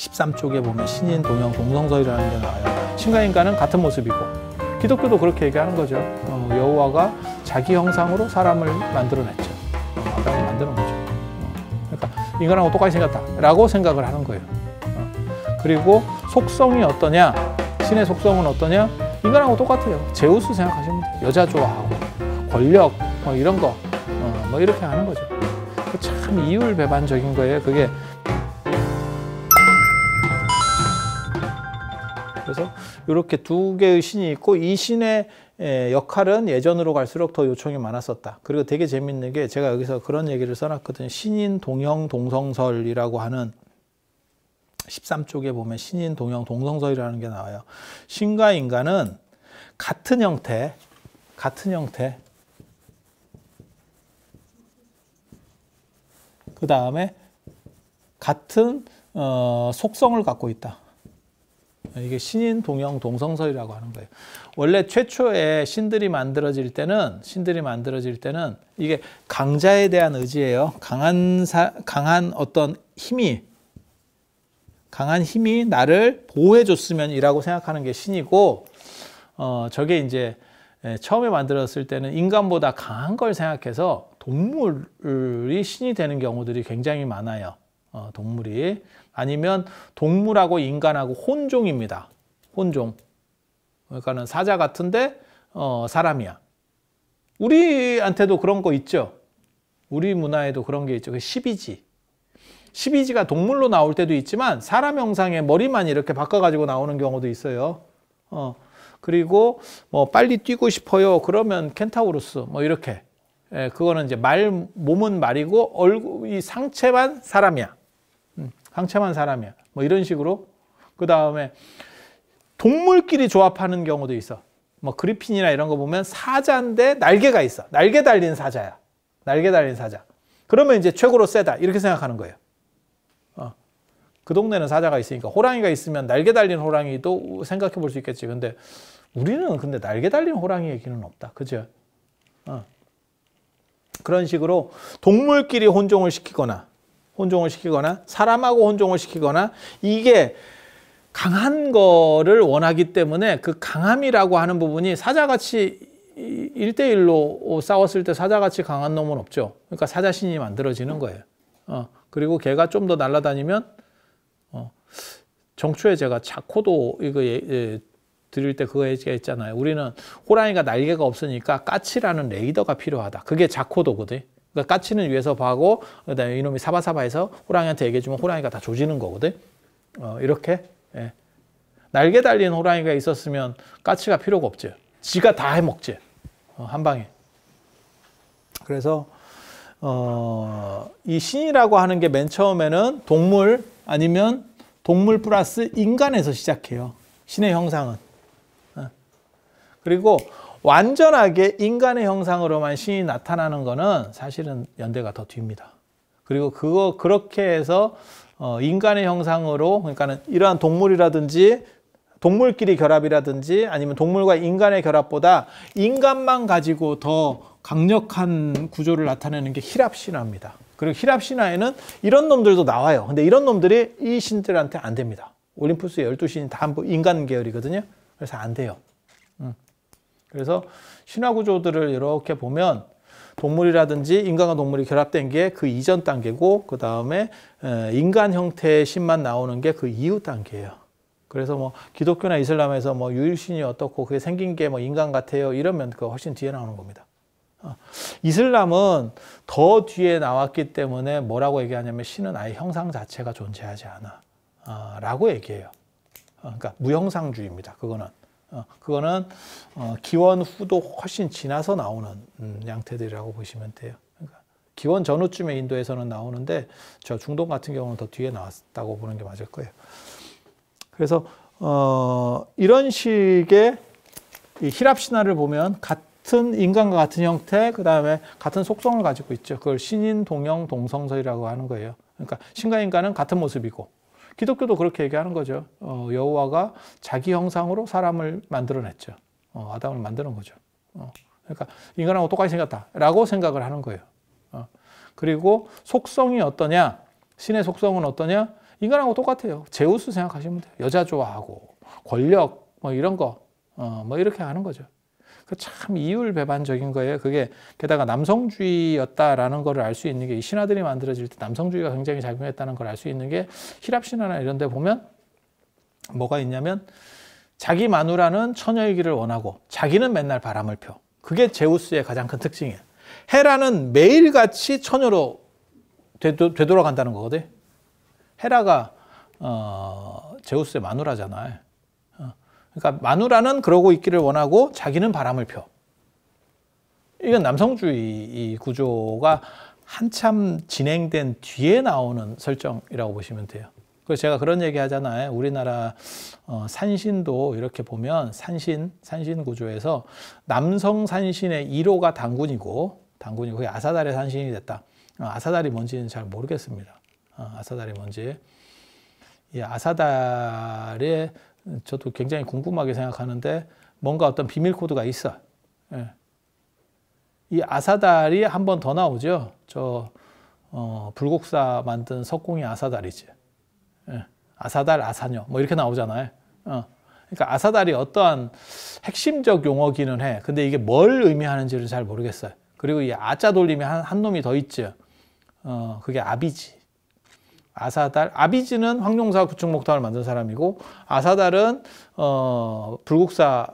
13쪽에 보면 신인, 동형, 동성설이라는 게 나와요. 신과 인간은 같은 모습이고, 기독교도 그렇게 얘기하는 거죠. 여호와가 자기 형상으로 사람을 만들어냈죠. 아담을 만드는 거죠. 그러니까 인간하고 똑같이 생겼다라고 생각을 하는 거예요. 그리고 속성이 어떠냐? 신의 속성은 어떠냐? 인간하고 똑같아요. 제우스 생각하시면 돼요. 여자 좋아하고 권력 뭐 이런 거 뭐 이렇게 하는 거죠. 참 이율배반적인 거예요. 그게. 그래서 이렇게 두 개의 신이 있고, 이 신의 역할은 예전으로 갈수록 더 요청이 많았었다. 그리고 되게 재밌는 게, 제가 여기서 그런 얘기를 써놨거든요. 신인, 동형, 동성설이라고 하는 13쪽에 보면 신인, 동형, 동성설이라는 게 나와요. 신과 인간은 같은 형태, 그 다음에 같은 속성을 갖고 있다. 이게 신인, 동형, 동성설이라고 하는 거예요. 원래 최초에 신들이 만들어질 때는 이게 강자에 대한 의지예요. 강한 어떤 힘이 나를 보호해 줬으면이라고 생각하는 게 신이고, 저게 이제 처음에 만들었을 때는 인간보다 강한 걸 생각해서 동물이 신이 되는 경우들이 굉장히 많아요. 동물이. 아니면 동물하고 인간하고 혼종입니다. 혼종. 그러니까는 사자 같은데 사람이야. 우리한테도 그런 거 있죠. 우리 문화에도 그런 게 있죠. 12지. 12지가 동물로 나올 때도 있지만 사람 형상의 머리만 이렇게 바꿔가지고 나오는 경우도 있어요. 그리고 뭐 빨리 뛰고 싶어요. 그러면 켄타우로스 뭐 이렇게. 그거는 이제 몸은 말이고 이 상체만 사람이야. 상체만 사람이야. 뭐 이런 식으로. 그 다음에 동물끼리 조합하는 경우도 있어. 뭐 그리핀이나 이런 거 보면 사자인데 날개가 있어. 날개 달린 사자야. 날개 달린 사자. 그러면 이제 최고로 세다. 이렇게 생각하는 거예요. 그 동네는 사자가 있으니까. 호랑이가 있으면 날개 달린 호랑이도 생각해 볼 수 있겠지. 근데 우리는 근데 날개 달린 호랑이 얘기는 없다. 그죠? 그런 식으로 동물끼리 혼종을 시키거나 사람하고 혼종을 시키거나, 이게 강한 거를 원하기 때문에 그 강함이라고 하는 부분이 사자같이 1대1로 싸웠을 때 사자같이 강한 놈은 없죠. 그러니까 사자신이 만들어지는 거예요. 그리고 걔가 좀 더 날아다니면, 정초에 제가 자코도 이거 드릴 때 그거 얘기했잖아요. 우리는 호랑이가 날개가 없으니까 까치라는 레이더가 필요하다. 그게 자코도거든. 그러니까 까치는 위에서 봐고, 그다음에 이놈이 사바사바해서 호랑이한테 얘기해주면 호랑이가 다 조지는 거거든. 이렇게. 예. 날개 달린 호랑이가 있었으면 까치가 필요가 없지. 지가 다 해먹지. 한 방에. 그래서 이 신이라고 하는 게 맨 처음에는 동물 아니면 동물 플러스 인간에서 시작해요. 신의 형상은. 그리고 완전하게 인간의 형상으로만 신이 나타나는 거는 사실은 연대가 더 뒤입니다. 그리고 그렇게 해서 인간의 형상으로, 그러니까는 이러한 동물이라든지 동물끼리 결합이라든지 아니면 동물과 인간의 결합보다 인간만 가지고 더 강력한 구조를 나타내는 게 히랍신화입니다. 그리고 히랍신화에는 이런 놈들도 나와요. 근데 이런 놈들이 이 신들한테 안 됩니다. 올림푸스의 12신이 다 인간 계열이거든요. 그래서 안 돼요. 그래서 신화 구조들을 이렇게 보면 동물이라든지 인간과 동물이 결합된 게 그 이전 단계고, 그 다음에 인간 형태의 신만 나오는 게 그 이후 단계예요. 그래서 뭐 기독교나 이슬람에서 뭐 유일신이 어떻고 그게 생긴 게 뭐 인간 같아요 이러면 그거 훨씬 뒤에 나오는 겁니다. 이슬람은 더 뒤에 나왔기 때문에 뭐라고 얘기하냐면 신은 아예 형상 자체가 존재하지 않아 라고 얘기해요. 그러니까 무형상주의입니다. 그거는 기원 후도 훨씬 지나서 나오는 양태들이라고 보시면 돼요. 그러니까 기원 전후쯤에 인도에서는 나오는데 저 중동 같은 경우는 더 뒤에 나왔다고 보는 게 맞을 거예요. 그래서 이런 식의 이 히랍 신화를 보면 같은 인간과 같은 형태, 그 다음에 같은 속성을 가지고 있죠. 그걸 신인, 동형, 동성설이라고 하는 거예요. 그러니까 신과 인간은 같은 모습이고, 기독교도 그렇게 얘기하는 거죠. 여호와가 자기 형상으로 사람을 만들어냈죠. 아담을 만드는 거죠. 그러니까 인간하고 똑같이 생겼다라고 생각을 하는 거예요. 그리고 속성이 어떠냐? 신의 속성은 어떠냐? 인간하고 똑같아요. 제우스 생각하시면 돼요. 여자 좋아하고 권력 뭐 이런 거 뭐 이렇게 하는 거죠. 그 참 이율배반적인 거예요. 그게 게다가 남성주의였다라는 걸 알 수 있는 게 이 신화들이 만들어질 때 남성주의가 굉장히 작용했다는 걸 알 수 있는 게 히랍 신화나 이런 데 보면 뭐가 있냐면 자기 마누라는 처녀의 길을 원하고 자기는 맨날 바람을 펴. 그게 제우스의 가장 큰 특징이에요. 헤라는 매일같이 처녀로 되돌아간다는 거거든. 헤라가 제우스의 마누라잖아요. 그러니까 마누라는 그러고 있기를 원하고 자기는 바람을 펴. 이건 남성주의 구조가 한참 진행된 뒤에 나오는 설정이라고 보시면 돼요. 그래서 제가 그런 얘기 하잖아요. 우리나라 산신도 이렇게 보면 산신 구조에서 남성 산신의 1호가 단군이고 그게 아사달의 산신이 됐다. 아사달이 뭔지는 잘 모르겠습니다. 아사달이 뭔지. 이 아사달에 저도 굉장히 궁금하게 생각하는데 뭔가 어떤 비밀 코드가 있어요. 예. 이 아사달이 한 번 더 나오죠. 불국사 만든 석공이 아사달이지. 예. 아사달, 아사녀 뭐 이렇게 나오잖아요. 그러니까 아사달이 어떠한 핵심적 용어기는 해. 근데 이게 뭘 의미하는지를 잘 모르겠어요. 그리고 이 아자 돌림이 한 놈이 더 있죠. 그게 아비지. 아사달, 아비지는 황룡사 구축목탑을 만든 사람이고 아사달은 불국사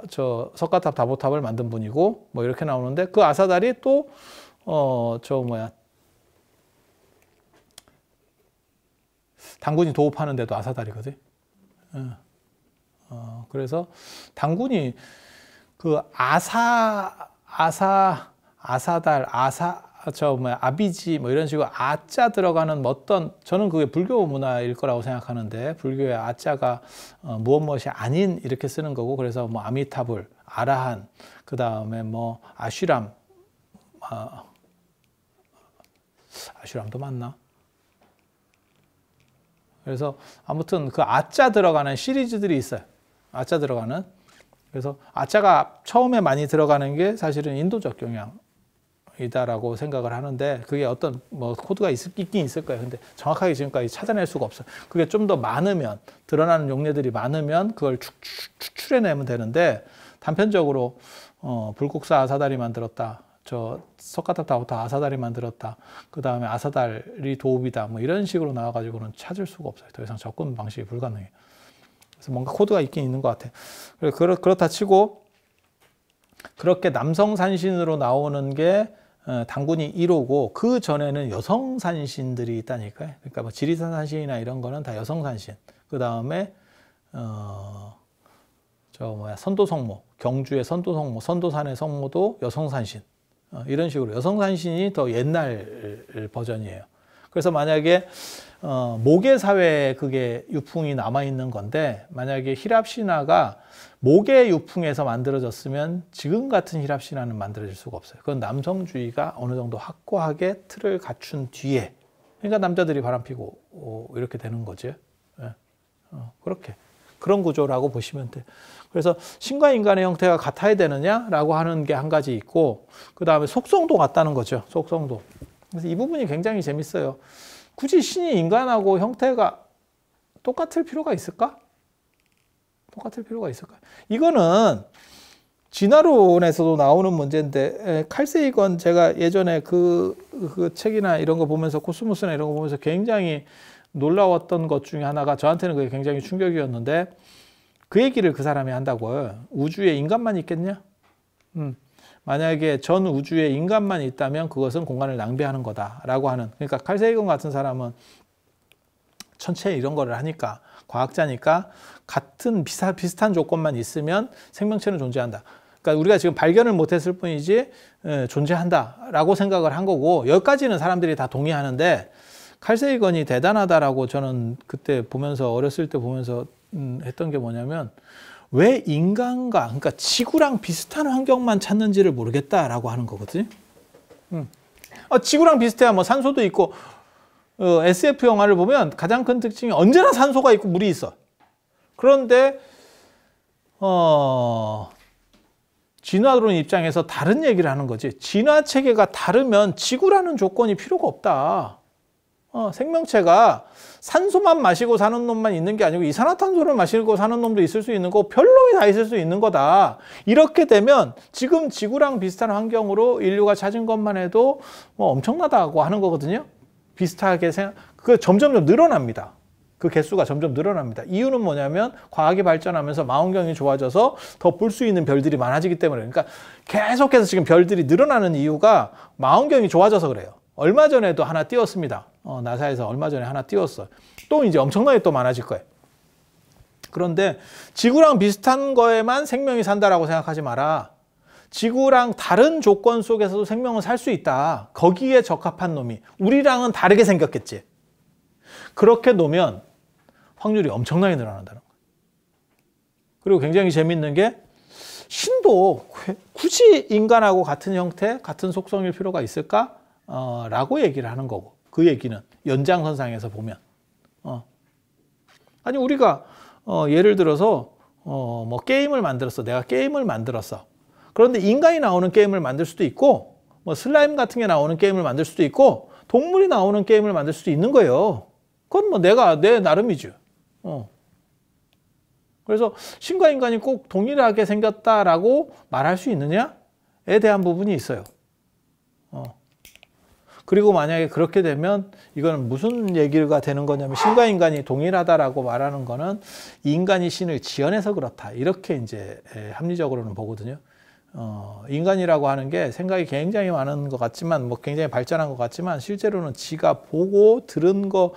석가탑 다보탑을 만든 분이고 뭐 이렇게 나오는데 그 아사달이 또 단군이 도읍하는 데도 아사달이거든. 그래서 단군이 그 아사달, 아비지 뭐 이런 식으로 아자 들어가는 어떤 저는 그게 불교 문화일 거라고 생각하는데 불교의 아자가 무엇이 아닌 이렇게 쓰는 거고 그래서 뭐 아미타불, 아라한 그 다음에 뭐 아슈람도 맞나? 그래서 아무튼 그 아자 들어가는 시리즈들이 있어요. 아자 들어가는. 그래서 아자가 처음에 많이 들어가는 게 사실은 인도적 경향이다라고 생각을 하는데 그게 어떤 뭐 코드가 있긴 있을 거예요. 근데 정확하게 지금까지 찾아낼 수가 없어요. 그게 좀 더 많으면 드러나는 용례들이 많으면 그걸 추출해내면 되는데 단편적으로 불국사 아사달이 만들었다. 석가탑 다보탑 아사달이 만들었다. 그 다음에 아사달이 도읍이다. 뭐 이런 식으로 나와가지고는 찾을 수가 없어요. 더 이상 접근 방식이 불가능해요. 그래서 뭔가 코드가 있긴 있는 것 같아요. 그렇다 치고 그렇게 남성 산신으로 나오는 게 단군이 1호고 그 전에는 여성 산신들이 있다니까요. 그러니까 뭐 지리산 산신이나 이런 거는 다 여성 산신. 그 다음에 선도성모, 경주의 선도성모, 선도산의 성모도 여성 산신. 이런 식으로 여성 산신이 더 옛날 버전이에요. 그래서 만약에 모계 사회에 그게 유풍이 남아 있는 건데 만약에 히랍 신화가 모계 유풍에서 만들어졌으면 지금 같은 히랍 신화는 만들어질 수가 없어요. 그건 남성주의가 어느 정도 확고하게 틀을 갖춘 뒤에 그러니까 남자들이 바람피고 이렇게 되는 거죠. 예. 그렇게 그런 구조라고 보시면 돼요. 그래서 신과 인간의 형태가 같아야 되느냐라고 하는 게 한 가지 있고 그 다음에 속성도 같다는 거죠. 속성도. 그래서 이 부분이 굉장히 재밌어요. 굳이 신이 인간하고 형태가 똑같을 필요가 있을까? 똑같을 필요가 있을까? 이거는 진화론에서도 나오는 문제인데 칼세이건 제가 예전에 그 책이나 이런 거 보면서 코스모스나 이런 거 보면서 굉장히 놀라웠던 것 중에 하나가 저한테는 그게 굉장히 충격이었는데 그 얘기를 그 사람이 한다고요. 우주에 인간만 있겠냐? 만약에 전 우주에 인간만 있다면 그것은 공간을 낭비하는 거다라고 하는. 그러니까 칼세이건 같은 사람은 천체 이런 거를 하니까 과학자니까 같은 비슷한 조건만 있으면 생명체는 존재한다. 그러니까 우리가 지금 발견을 못했을 뿐이지 존재한다라고 생각을 한 거고 여기까지는 사람들이 다 동의하는데 칼세이건이 대단하다라고 저는 그때 보면서 어렸을 때 보면서 했던 게 뭐냐면 왜 인간과 그러니까 지구랑 비슷한 환경만 찾는지를 모르겠다라고 하는 거거든요. 지구랑 비슷해야 뭐 산소도 있고 SF 영화를 보면 가장 큰 특징이 언제나 산소가 있고 물이 있어. 그런데 진화론 입장에서 다른 얘기를 하는 거지. 진화 체계가 다르면 지구라는 조건이 필요가 없다. 생명체가 산소만 마시고 사는 놈만 있는 게 아니고 이산화탄소를 마시고 사는 놈도 있을 수 있는 거고 별놈이 다 있을 수 있는 거다. 이렇게 되면 지금 지구랑 비슷한 환경으로 인류가 찾은 것만 해도 뭐 엄청나다고 하는 거거든요. 비슷하게 그 점점 늘어납니다. 그 개수가 점점 늘어납니다. 이유는 뭐냐면 과학이 발전하면서 망원경이 좋아져서 더 볼 수 있는 별들이 많아지기 때문에. 그러니까 계속해서 지금 별들이 늘어나는 이유가 망원경이 좋아져서 그래요. 얼마 전에도 하나 띄웠습니다. 나사에서 얼마 전에 하나 띄웠어요. 또 이제 엄청나게 또 많아질 거예요. 그런데 지구랑 비슷한 거에만 생명이 산다라고 생각하지 마라. 지구랑 다른 조건 속에서도 생명은 살 수 있다. 거기에 적합한 놈이 우리랑은 다르게 생겼겠지. 그렇게 놓으면 확률이 엄청나게 늘어난다는 거예요. 그리고 굉장히 재밌는 게 신도 굳이 인간하고 같은 형태, 같은 속성일 필요가 있을까? 라고 얘기를 하는 거고, 그 얘기는 연장선상에서 보면 아니 우리가 예를 들어서 뭐 게임을 만들었어. 내가 게임을 만들었어. 그런데 인간이 나오는 게임을 만들 수도 있고 뭐 슬라임 같은 게 나오는 게임을 만들 수도 있고 동물이 나오는 게임을 만들 수도 있는 거예요. 그건 뭐 내 나름이죠. 그래서 신과 인간이 꼭 동일하게 생겼다라고 말할 수 있느냐에 대한 부분이 있어요. 그리고 만약에 그렇게 되면 이건 무슨 얘기가 되는 거냐면 신과 인간이 동일하다라고 말하는 거는 인간이 신을 지어내서 그렇다. 이렇게 이제 합리적으로는 보거든요. 인간이라고 하는 게 생각이 굉장히 많은 것 같지만 뭐 굉장히 발전한 것 같지만 실제로는 지가 보고 들은 거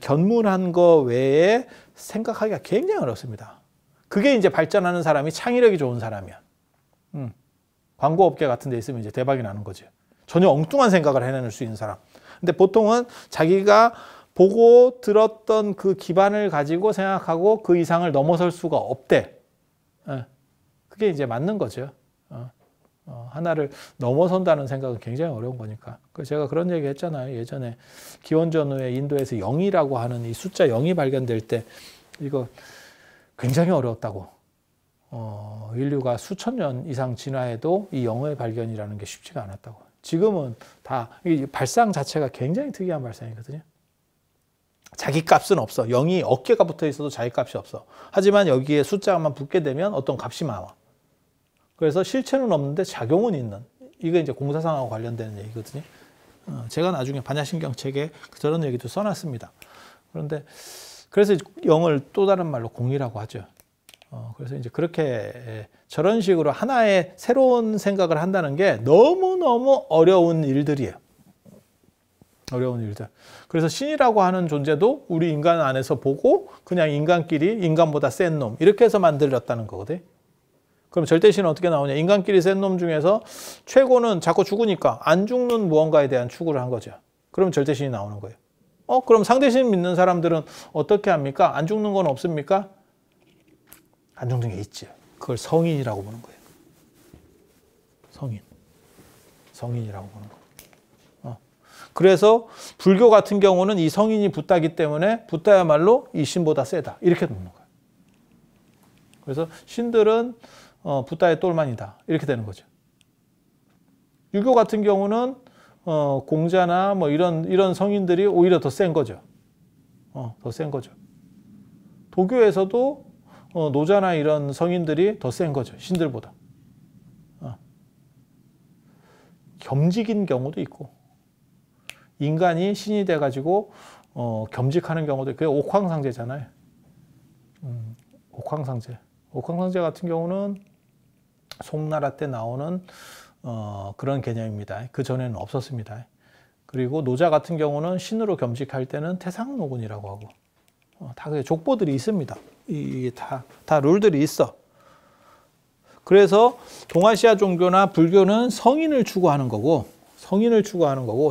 견문한 거 외에 생각하기가 굉장히 어렵습니다. 그게 이제 발전하는 사람이 창의력이 좋은 사람이야. 광고업계 같은 데 있으면 이제 대박이 나는 거죠. 전혀 엉뚱한 생각을 해낼 수 있는 사람. 근데 보통은 자기가 보고 들었던 그 기반을 가지고 생각하고 그 이상을 넘어설 수가 없대. 그게 이제 맞는 거죠. 하나를 넘어선다는 생각은 굉장히 어려운 거니까. 제가 그런 얘기 했잖아요. 예전에 기원전 후에 인도에서 0이라고 하는 이 숫자 0이 발견될 때 이거 굉장히 어려웠다고. 인류가 수천 년 이상 진화해도 이 0의 발견이라는 게 쉽지가 않았다고. 지금은 다 이 발상 자체가 굉장히 특이한 발상이거든요. 자기 값은 없어. 0이 어깨가 붙어 있어도 자기 값이 없어. 하지만 여기에 숫자만 붙게 되면 어떤 값이 나와. 그래서 실체는 없는데 작용은 있는. 이게 이제 공사상하고 관련되는 얘기거든요. 제가 나중에 반야신경 책에 저런 얘기도 써놨습니다. 그런데 그래서 0을 또 다른 말로 공이라고 하죠. 그래서 이제 그렇게 저런 식으로 하나의 새로운 생각을 한다는 게 너무너무 어려운 일들이에요. 어려운 일들. 그래서 신이라고 하는 존재도 우리 인간 안에서 보고 그냥 인간끼리 인간보다 센 놈 이렇게 해서 만들었다는 거거든. 그럼 절대신은 어떻게 나오냐. 인간끼리 센 놈 중에서 최고는 자꾸 죽으니까 안 죽는 무언가에 대한 추구를 한 거죠. 그럼 절대신이 나오는 거예요. 그럼 상대신 믿는 사람들은 어떻게 합니까? 안 죽는 건 없습니까? 안 죽는 게 있죠. 그걸 성인이라고 보는 거예요. 성인이라고 보는 거예요. 그래서 불교 같은 경우는 이 성인이 붓다기 때문에 붓다야말로 이 신보다 세다. 이렇게 놓는 거예요. 그래서 신들은 붓다의 똘만이다. 이렇게 되는 거죠. 유교 같은 경우는 공자나 뭐 이런 성인들이 오히려 더 센 거죠. 더 센 거죠. 도교에서도 노자나 이런 성인들이 더 센 거죠. 신들보다. 겸직인 경우도 있고 인간이 신이 돼가지고 겸직하는 경우도 있고 그게 옥황상제잖아요. 옥황상제 같은 경우는 송나라 때 나오는 그런 개념입니다. 그 전에는 없었습니다. 그리고 노자 같은 경우는 신으로 겸직할 때는 태상노군이라고 하고 다 그 족보들이 있습니다. 이게 다 룰들이 있어. 그래서 동아시아 종교나 불교는 성인을 추구하는 거고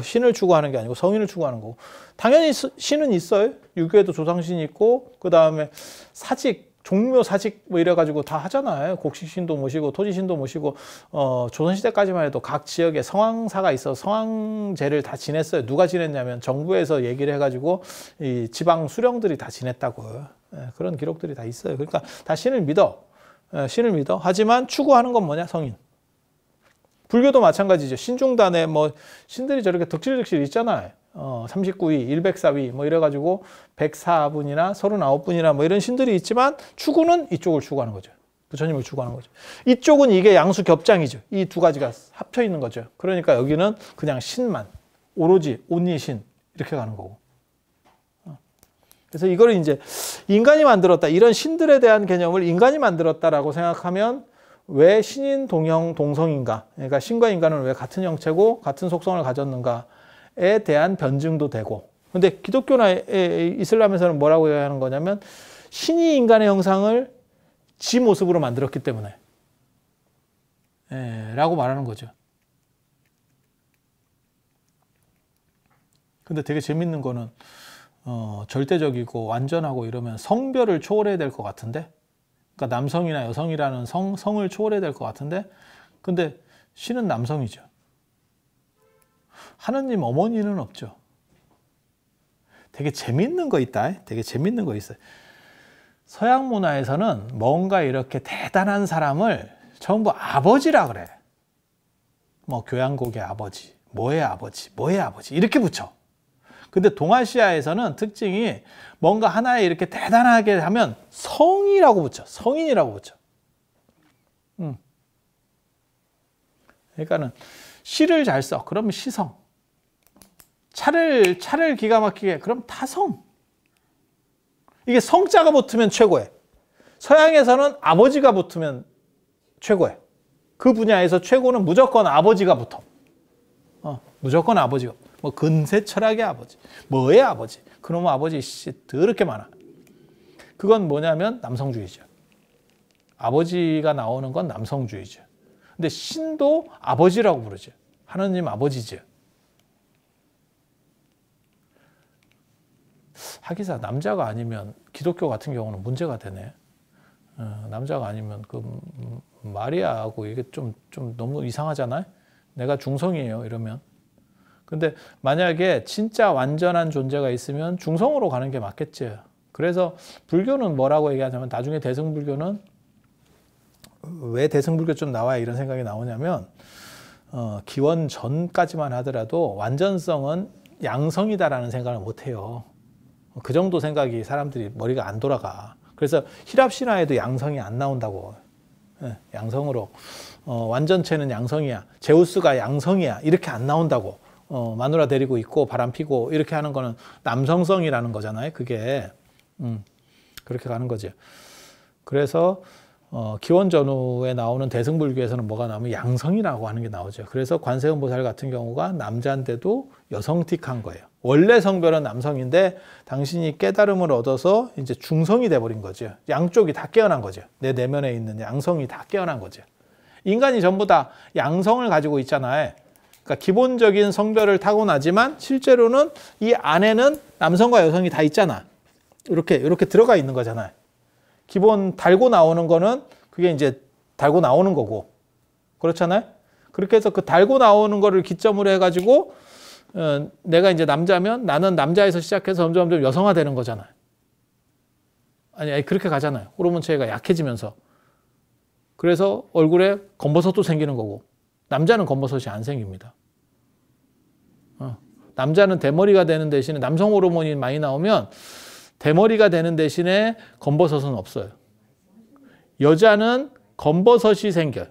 신을 추구하는 게 아니고 성인을 추구하는 거고 당연히 신은 있어요. 유교에도 조상신이 있고 그 다음에 사직, 종묘 사직 뭐 이래가지고 다 하잖아요. 곡식신도 모시고 토지신도 모시고 조선시대까지만 해도 각 지역에 성황사가 있어 성황제를 다 지냈어요. 누가 지냈냐면 정부에서 얘기를 해가지고 이 지방 수령들이 다 지냈다고. 그런 기록들이 다 있어요. 그러니까 다 신을 믿어. 하지만 추구하는 건 뭐냐? 성인. 불교도 마찬가지죠. 신중단에 뭐 신들이 저렇게 덕실덕실 있잖아요. 39위, 104위 뭐 이래가지고 104분이나 39분이나 뭐 이런 신들이 있지만 추구는 이쪽을 추구하는 거죠. 부처님을 추구하는 거죠. 이쪽은 이게 양수 겹장이죠. 이 두 가지가 합쳐 있는 거죠. 그러니까 여기는 그냥 신만, 오로지 온리 신 이렇게 가는 거고. 그래서 이거를 이제 인간이 만들었다. 이런 신들에 대한 개념을 인간이 만들었다라고 생각하면 왜 신인 동형 동성인가? 그러니까 신과 인간은 왜 같은 형체고 같은 속성을 가졌는가에 대한 변증도 되고. 근데 기독교나 이슬람에서는 뭐라고 얘기하는 거냐면 신이 인간의 형상을 지 모습으로 만들었기 때문에 라고 말하는 거죠. 근데 되게 재밌는 거는 절대적이고 완전하고 이러면 성별을 초월해야 될 것 같은데, 그러니까 남성이나 여성이라는 성을 초월해야 될 것 같은데, 근데 신은 남성이죠. 하느님 어머니는 없죠. 되게 재밌는 거 있다. 되게 재밌는 거 있어요. 서양 문화에서는 뭔가 이렇게 대단한 사람을 전부 아버지라 그래. 뭐 교양곡의 아버지, 뭐의 아버지, 뭐의 아버지 이렇게 붙여. 근데 동아시아에서는 특징이 뭔가 하나에 이렇게 대단하게 하면 성이라고 붙여. 성인이라고 붙여. 그러니까는 시를 잘 써. 그러면 시성. 차를 기가 막히게. 그럼 타성. 이게 성자가 붙으면 최고해. 서양에서는 아버지가 붙으면 최고해. 그 분야에서 최고는 무조건 아버지가 붙어. 무조건 아버지가. 뭐 근세 철학의 아버지, 뭐의 아버지, 그놈의 아버지 씨 더럽게 많아. 그건 뭐냐면 남성주의죠. 아버지가 나오는 건 남성주의죠. 근데 신도 아버지라고 부르죠. 하느님 아버지죠. 하기사 남자가 아니면 기독교 같은 경우는 문제가 되네. 남자가 아니면 그 마리아하고 이게 좀 너무 이상하잖아요. 내가 중성이에요 이러면. 근데 만약에 진짜 완전한 존재가 있으면 중성으로 가는 게 맞겠죠. 그래서 불교는 뭐라고 얘기하냐면, 나중에 대승불교는 왜 대승불교 좀 나와야 이런 생각이 나오냐면, 기원 전까지만 하더라도 완전성은 양성이다라는 생각을 못 해요. 그 정도 생각이 사람들이 머리가 안 돌아가. 그래서 히랍 신화에도 양성이 안 나온다고. 양성으로 완전체는 양성이야, 제우스가 양성이야 이렇게 안 나온다고. 마누라 데리고 있고 바람 피고 이렇게 하는 거는 남성성이라는 거잖아요. 그게 그렇게 가는 거죠. 그래서 기원 전후에 나오는 대승불교에서는 뭐가 나오면 양성이라고 하는 게 나오죠. 그래서 관세음보살 같은 경우가 남자인데도 여성틱한 거예요. 원래 성별은 남성인데 당신이 깨달음을 얻어서 이제 중성이 돼버린 거죠. 양쪽이 다 깨어난 거죠. 내 내면에 있는 양성이 다 깨어난 거죠. 인간이 전부 다 양성을 가지고 있잖아요. 그러니까 기본적인 성별을 타고나지만 실제로는 이 안에는 남성과 여성이 다 있잖아. 이렇게 들어가 있는 거잖아요. 기본 달고 나오는 거는 그게 이제 달고 나오는 거고, 그렇잖아요. 그렇게 해서 그 달고 나오는 거를 기점으로 해가지고 내가 이제 남자면 나는 남자에서 시작해서 점점 여성화되는 거잖아요. 아니 그렇게 가잖아요. 호르몬 체계가 약해지면서. 그래서 얼굴에 검버섯도 생기는 거고, 남자는 검버섯이 안 생깁니다. 남자는 대머리가 되는 대신에 남성 호르몬이 많이 나오면 대머리가 되는 대신에 검버섯은 없어요. 여자는 검버섯이 생겨.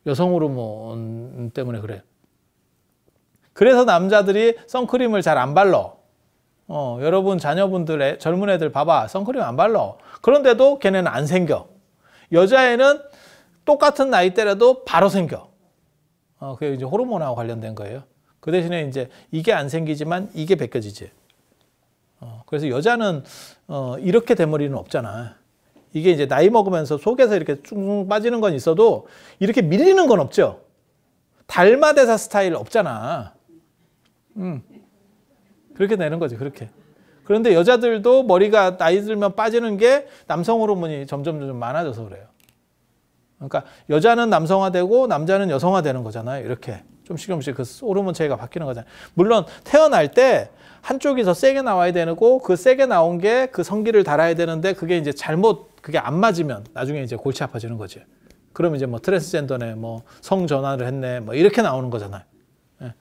여성 호르몬 때문에 그래요. 그래서 남자들이 선크림을 잘 안 발라. 여러분 자녀분들의 젊은 애들 봐봐. 선크림 안 발라. 그런데도 걔네는 안 생겨. 여자애는 똑같은 나이대라도 바로 생겨. 그게 이제 호르몬하고 관련된 거예요. 그 대신에 이제 이게 안 생기지만 이게 벗겨지지. 그래서 여자는 이렇게 대머리는 없잖아. 이게 이제 나이 먹으면서 속에서 이렇게 쭉 빠지는 건 있어도 이렇게 밀리는 건 없죠. 달마대사 스타일 없잖아. 그렇게 되는 거지, 그렇게. 그런데 여자들도 머리가 나이 들면 빠지는 게 남성 호르몬이 점점 많아져서 그래요. 그러니까 여자는 남성화되고 남자는 여성화되는 거잖아요. 이렇게 조금씩 그 호르몬 체계가 바뀌는 거잖아요. 물론 태어날 때 한쪽이 더 세게 나와야 되고 그 세게 나온 게 그 성기를 달아야 되는데 그게 이제 그게 안 맞으면 나중에 이제 골치 아파지는 거지. 그러면 이제 뭐 트랜스젠더네, 뭐 성전환을 했네, 뭐 이렇게 나오는 거잖아요. 예.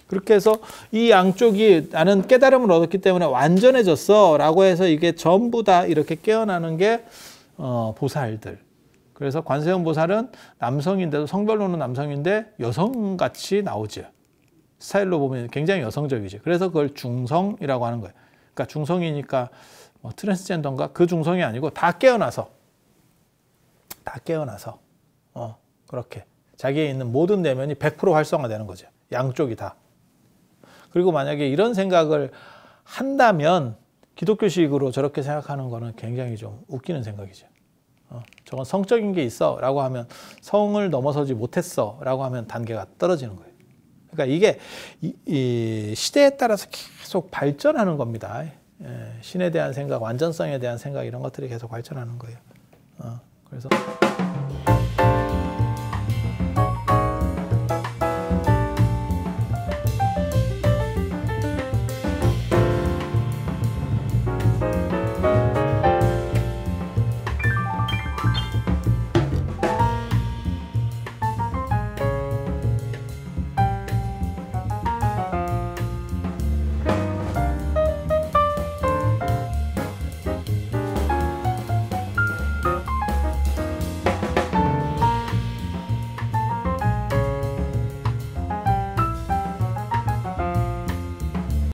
그렇게 해서 이 양쪽이 나는 깨달음을 얻었기 때문에 완전해졌어 라고 해서 이게 전부 다 이렇게 깨어나는 게 보살들. 그래서 관세음 보살은 남성인데도 성별로는 남성인데 여성같이 나오죠. 스타일로 보면 굉장히 여성적이죠. 그래서 그걸 중성이라고 하는 거예요. 그러니까 중성이니까 뭐 트랜스젠더인가? 그 중성이 아니고 다 깨어나서 그렇게 자기에 있는 모든 내면이 100% 활성화되는 거죠. 양쪽이 다. 그리고 만약에 이런 생각을 한다면 기독교식으로 저렇게 생각하는 거는 굉장히 좀 웃기는 생각이죠. 저건 성적인 게 있어 라고 하면 성을 넘어서지 못했어 라고 하면 단계가 떨어지는 거예요. 그러니까 이게 이 시대에 따라서 계속 발전하는 겁니다. 신에 대한 생각, 완전성에 대한 생각 이런 것들이 계속 발전하는 거예요. 그래서